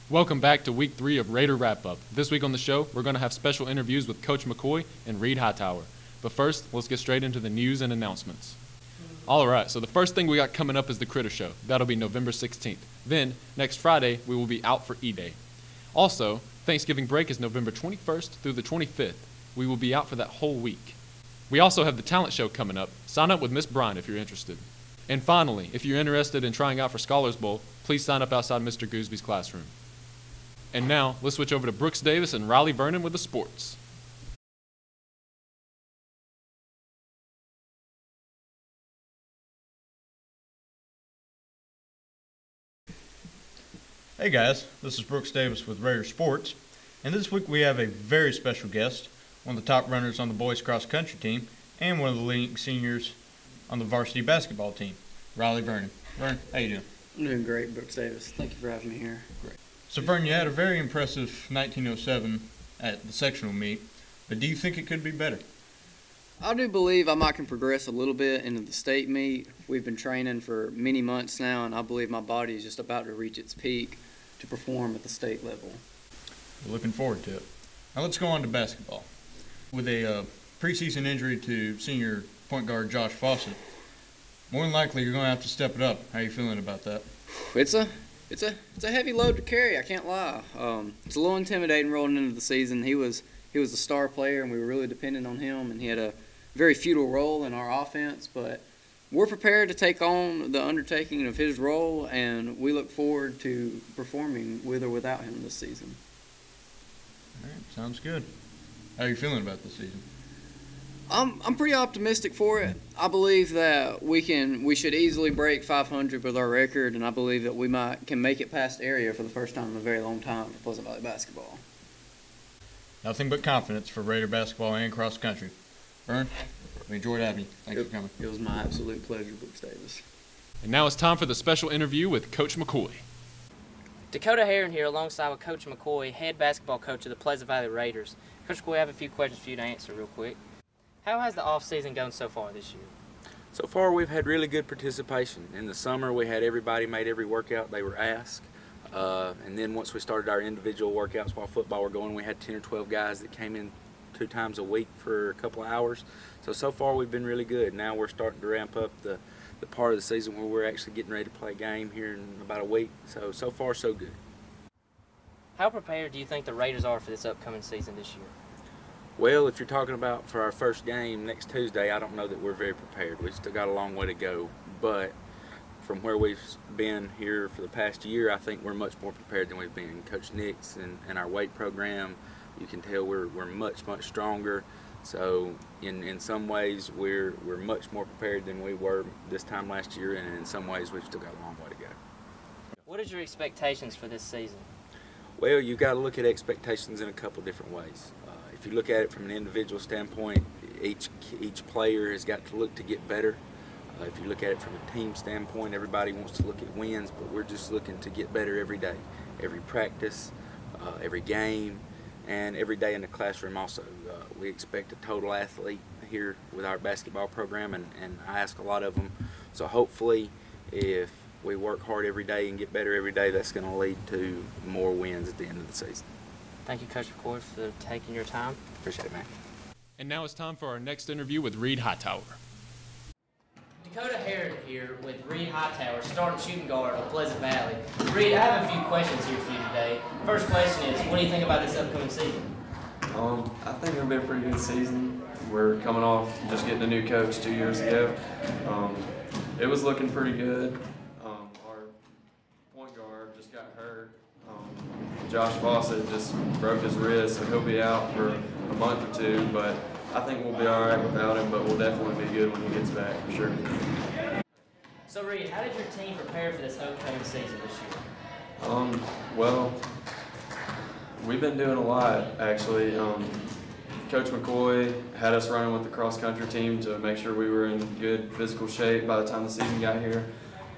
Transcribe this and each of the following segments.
Welcome back to week 3 of Raider Wrap-Up. This week on the show, we're going to have special interviews with Coach McCoy and Reed Hightower. But first, let's get straight into the news and announcements. All right, so the first thing we got coming up is the Critter Show. That'll be November 16th. Then, next Friday, we will be out for E-Day. Also, Thanksgiving break is November 21st through the 25th. We will be out for that whole week. We also have the talent show coming up. Sign up with Miss Bryan if you're interested. And finally, if you're interested in trying out for Scholars Bowl, please sign up outside Mr. Goosby's classroom. And now, let's switch over to Brooks Davis and Riley Vernon with the sports. Hey guys, this is Brooks Davis with Raider Sports, and this week we have a very special guest, one of the top runners on the boys cross country team, and one of the leading seniors on the varsity basketball team, Riley Vernon. Vernon, how you doing? I'm doing great, Brooks Davis. Thank you for having me here. Great. So Vernon, you had a very impressive 1907 at the sectional meet, but do you think it could be better? I do believe I might can progress a little bit into the state meet. We've been training for many months now, and I believe my body is just about to reach its peak to perform at the state level. We're looking forward to it. Now let's go on to basketball. With a preseason injury to senior point guard Josh Fawcett, more than likely you're going to have to step it up. How are you feeling about that? It's a heavy load to carry, I can't lie. It's a little intimidating rolling into the season. He was a star player, and we were really dependent on him, and he had a very futile role in our offense, but we're prepared to take on the undertaking of his role, and we look forward to performing with or without him this season. All right, sounds good. How are you feeling about this season? I'm pretty optimistic for it. I believe that we should easily break 500 with our record, and I believe that we can make it past area for the first time in a very long time for Pleasant Valley basketball. Nothing but confidence for Raider basketball and cross country. Vern, we enjoyed having you. Thanks for coming. It was my absolute pleasure, Brooks Davis. And now it's time for the special interview with Coach McCoy. Dakota Heron here alongside with Coach McCoy, head basketball coach of the Pleasant Valley Raiders. Coach McCoy, I have a few questions for you to answer real quick. How has the off-season gone so far this year? So far, we've had really good participation. In the summer, we had everybody made every workout they were asked. And then once we started our individual workouts while football were going, we had 10 or 12 guys that came in 2 times a week for a couple of hours. So far, we've been really good. Now we're starting to ramp up the part of the season where we're actually getting ready to play a game here in about a week. So far, so good. How prepared do you think the Raiders are for this upcoming season this year? Well, if you're talking about for our first game next Tuesday, I don't know that we're very prepared. We've still got a long way to go. But from where we've been here for the past year, I think we're much more prepared than we've been. Coach Nix and our weight program, you can tell we're much stronger. So in some ways, we're much more prepared than we were this time last year, and in some ways, we've still got a long way to go. What is your expectations for this season? Well, you've got to look at expectations in a couple different ways. If you look at it from an individual standpoint, each player has got to look to get better. If you look at it from a team standpoint, everybody wants to look at wins, but we're just looking to get better every day, every practice, every game, and every day in the classroom also. We expect a total athlete here with our basketball program, and I ask a lot of them. So hopefully, if we work hard every day and get better every day, that's going to lead to more wins at the end of the season. Thank you, Coach McCoy, for taking your time. Appreciate it, man. And now it's time for our next interview with Reed Hightower. Dakota Heron here with Reed Hightower, starting shooting guard of Pleasant Valley. Reed, I have a few questions here for you today. First question is, what do you think about this upcoming season? I think it'll be a pretty good season. We're coming off just getting a new coach 2 years ago. It was looking pretty good. Our point guard just got hurt. Josh Fawcett just broke his wrist, so he'll be out for a month or 2, but I think we'll be all right without him, but we'll definitely be good when he gets back, for sure. So, Reed, how did your team prepare for this upcoming season this year? Well, we've been doing a lot, actually. Coach McCoy had us running with the cross-country team to make sure we were in good physical shape by the time the season got here.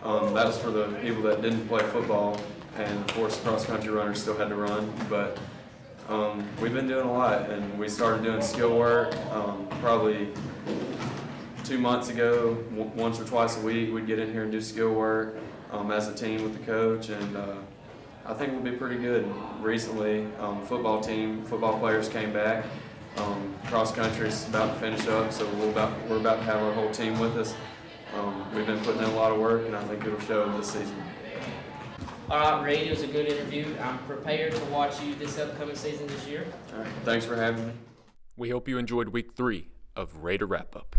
That was for the people that didn't play football, and of course cross-country runners still had to run, but we've been doing a lot, and we started doing skill work probably 2 months ago. Once or twice a week we'd get in here and do skill work as a team with the coach, and I think we'll be pretty good. Recently, football players came back. Cross country's about to finish up, so we're about to have our whole team with us. We've been putting in a lot of work, and I think it'll show this season. All right, Reed, it was a good interview. I'm prepared to watch you this upcoming season this year. All right, thanks for having me. We hope you enjoyed week 3 of Raider Wrap Up.